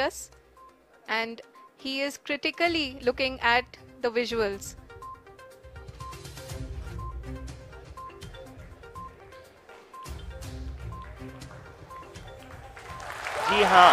us, and he is critically looking at the visuals. जी हाँ,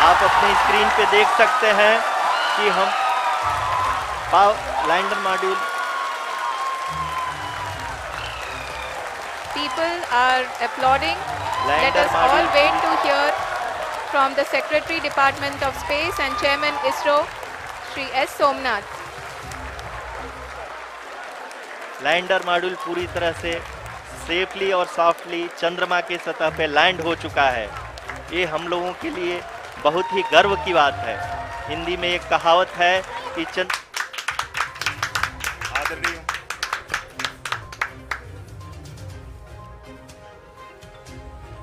आप अपने स्क्रीन पे देख सकते हैं कि हम lander module. People are applauding. Let Lander us all module. wait to hear from the Secretary Department of Space and Chairman ISRO, Shri S. Somnath. Lander module पूरी तरह से सेफली और सॉफ्टली चंद्रमा के सतह पे लैंड हो चुका है। ये हम लोगों के लिए बहुत ही गर्व की बात है। हिंदी में एक कहावत है कि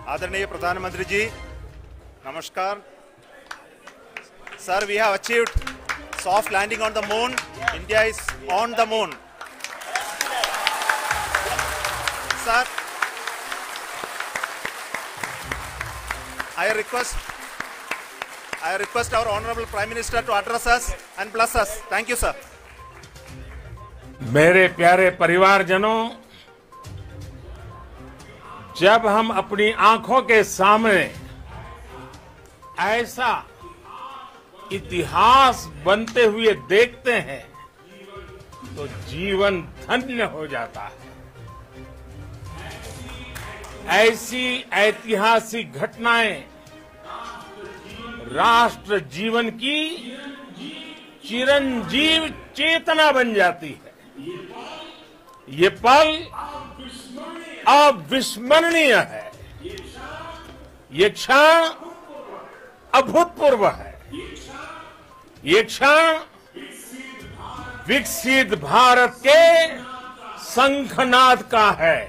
आदरणीय प्रधानमंत्री जी, नमस्कार sir. We have achieved soft landing on the moon. India is on the moon sir. I request our honorable Prime Minister to address us and bless us. Thank you, sir. मेरे प्यारे परिवारजनों, जब हम अपनी आंखों के सामने ऐसा इतिहास बनते हुए देखते हैं तो जीवन धन्य हो जाता है। ऐसी ऐतिहासिक घटनाएं राष्ट्र जीवन की चिरंजीव चेतना बन जाती है। ये पल अविस्मरणीय है। ये क्षण अभूतपूर्व है। ये क्षण विकसित भारत के शंखनाद का है।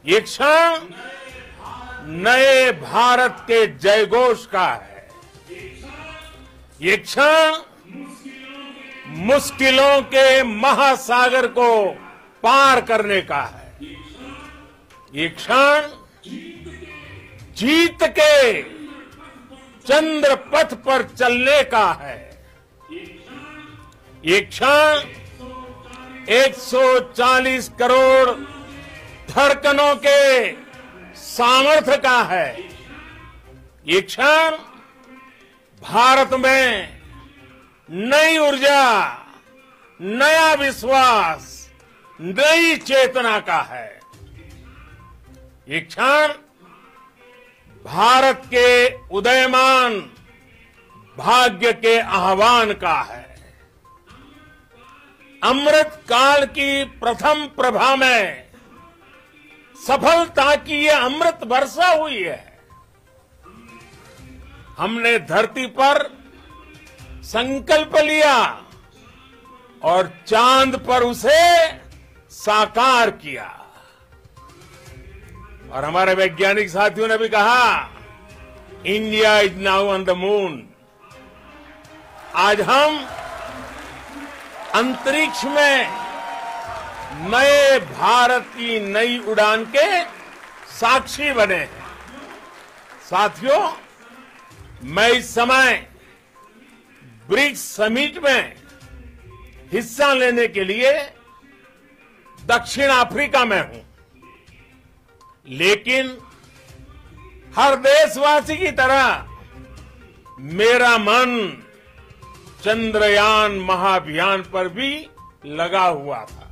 ये क्षण नए भारत के जयघोष का है। ये क्षण मुश्किलों के महासागर को पार करने का है। ये क्षण जीत के चंद्र पथ पर चलने का है। ये क्षण 140 करोड़ धड़कनों के सामर्थ्य का है। ये क्षण भारत में नई ऊर्जा, नया विश्वास, नई चेतना का है। ये क्षण भारत के उदयमान भाग्य के आह्वान का है। अमृत काल की प्रथम प्रभा में सफलता की ये अमृत वर्षा हुई है। हमने धरती पर संकल्प लिया और चांद पर उसे साकार किया। और हमारे वैज्ञानिक साथियों ने भी कहा, India is now on the moon. आज हम अंतरिक्ष में नए भारत की नई उड़ान के साक्षी बने हैं। साथियों, मैं इस समय ब्रिक्स समिट में हिस्सा लेने के लिए दक्षिण अफ्रीका में हूं, लेकिन हर देशवासी की तरह मेरा मन चंद्रयान महाअभियान पर भी लगा हुआ था।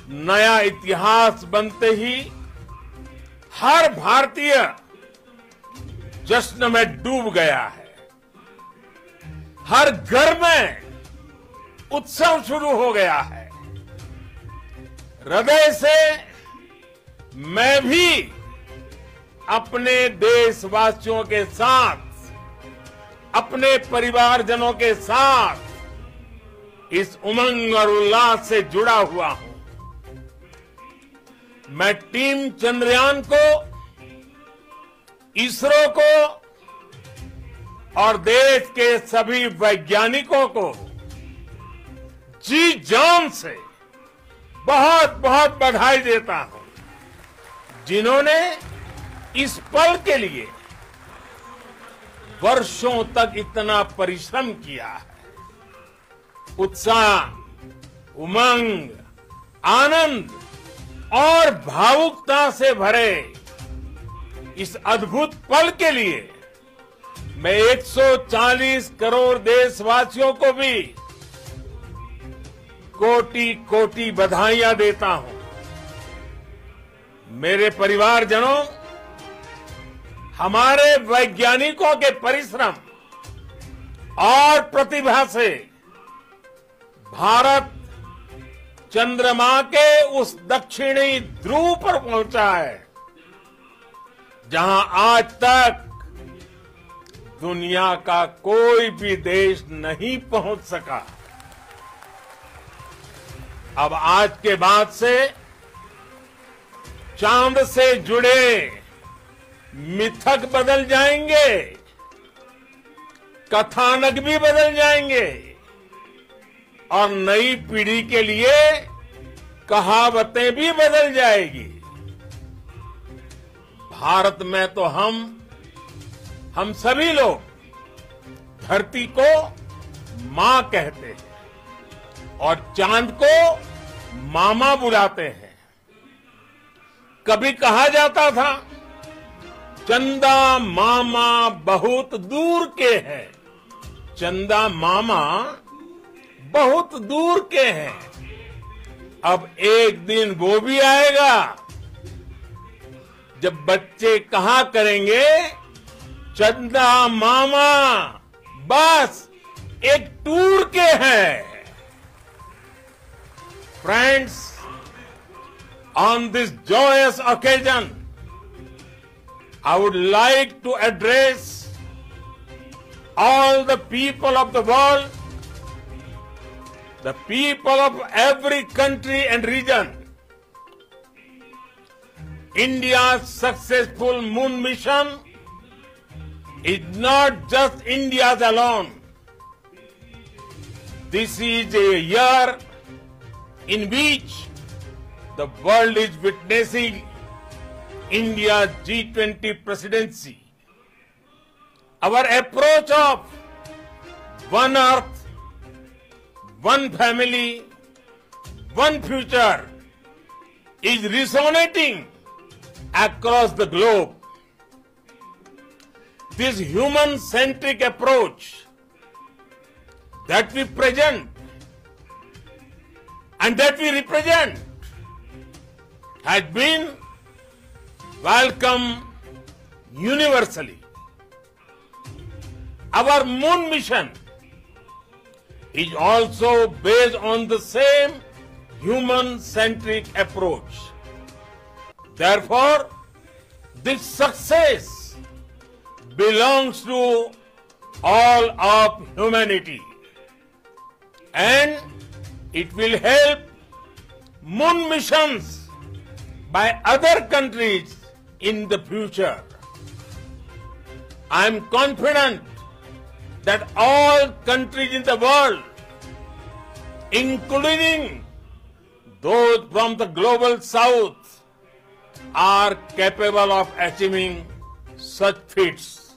नया इतिहास बनते ही हर भारतीय जश्न में डूब गया है। हर घर में उत्सव शुरू हो गया है। हृदय से मैं भी अपने देशवासियों के साथ, अपने परिवारजनों के साथ इस उमंग और उल्लास से जुड़ा हुआ हूं। मैं टीम चंद्रयान को, इसरो को और देश के सभी वैज्ञानिकों को जी जान से बहुत बहुत बधाई देता हूं, जिन्होंने इस पल के लिए वर्षों तक इतना परिश्रम किया है। उत्साह, उमंग, आनंद और भावुकता से भरे इस अद्भुत पल के लिए मैं 140 करोड़ देशवासियों को भी कोटि कोटि बधाइयां देता हूं। मेरे परिवारजनों, हमारे वैज्ञानिकों के परिश्रम और प्रतिभा से भारत चंद्रमा के उस दक्षिणी ध्रुव पर पहुंचा है जहां आज तक दुनिया का कोई भी देश नहीं पहुंच सका। अब आज के बाद से चांद से जुड़े मिथक बदल जाएंगे, कथानक भी बदल जाएंगे और नई पीढ़ी के लिए कहावतें भी बदल जाएगी। भारत में तो हम सभी लोग धरती को मां कहते हैं और चांद को मामा बुलाते हैं। कभी कहा जाता था चंदा मामा बहुत दूर के हैं, चंदा मामा बहुत दूर के हैं। अब एक दिन वो भी आएगा जब बच्चे कहा करेंगे चंदा मामा बस एक टूर के हैं। Friends, on this joyous occasion, I would like to address all the people of the world, the people of every country and region. India's successful moon mission is not just India's alone. This is a year in which the world is witnessing India's G20 presidency. Our approach of one earth, one family, one future is resonating across the globe. This human-centric approach that we present and that we represent has been welcomed universally. Our moon mission is also based on the same human-centric approach. Therefore, this success belongs to all of humanity, and it will help moon missions by other countries in the future. I am confident that all countries in the world, including those from the global south, are capable of achieving such feats.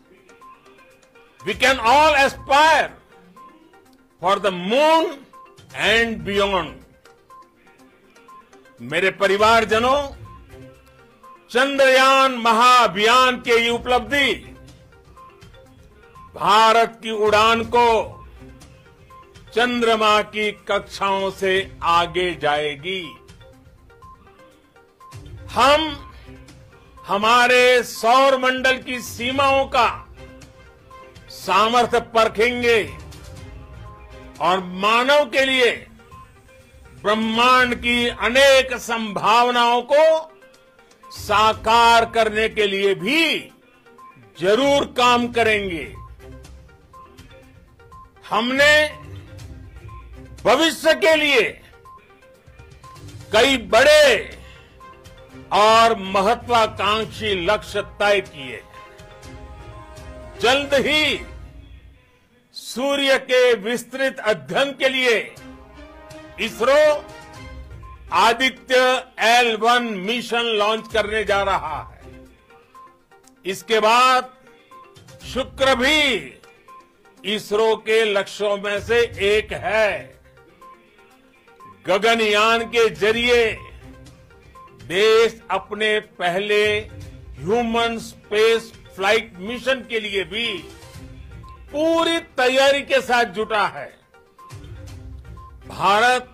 We can all aspire for the moon and beyond. मेरे परिवारजनों, चंद्रयान महाअभियान की ये उपलब्धि भारत की उड़ान को चंद्रमा की कक्षाओं से आगे जाएगी। हम हमारे सौर मंडल की सीमाओं का सामर्थ्य परखेंगे और मानव के लिए ब्रह्मांड की अनेक संभावनाओं को साकार करने के लिए भी जरूर काम करेंगे। हमने भविष्य के लिए कई बड़े और महत्वाकांक्षी लक्ष्य तय किए। जल्द ही सूर्य के विस्तृत अध्ययन के लिए ISRO Aditya L1 mission launch करने जा रहा है। इसके बाद शुक्र भी इसरो के लक्ष्यों में से एक है। गगनयान के जरिए देश अपने पहले ह्यूमन स्पेस फ्लाइट मिशन के लिए भी पूरी तैयारी के साथ जुटा है। भारत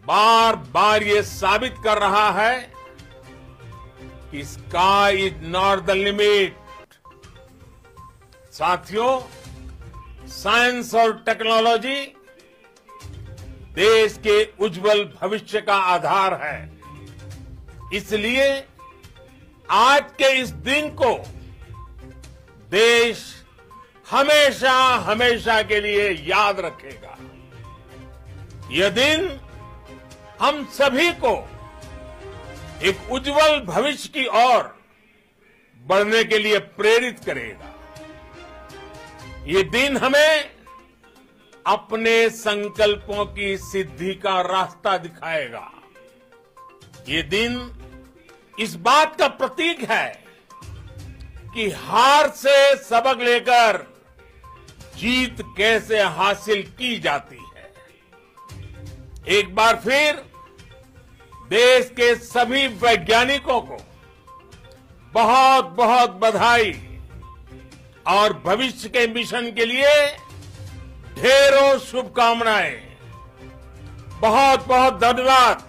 बार बार ये साबित कर रहा है कि sky is not the limit. साथियों, साइंस और टेक्नोलॉजी देश के उज्जवल भविष्य का आधार है। इसलिए आज के इस दिन को देश हमेशा हमेशा के लिए याद रखेगा। यह दिन हम सभी को एक उज्जवल भविष्य की ओर बढ़ने के लिए प्रेरित करेगा। ये दिन हमें अपने संकल्पों की सिद्धि का रास्ता दिखाएगा। ये दिन इस बात का प्रतीक है कि हार से सबक लेकर जीत कैसे हासिल की जाती है। एक बार फिर देश के सभी वैज्ञानिकों को बहुत बहुत बधाई और भविष्य के मिशन के लिए ढेरों शुभकामनाएं। बहुत बहुत धन्यवाद।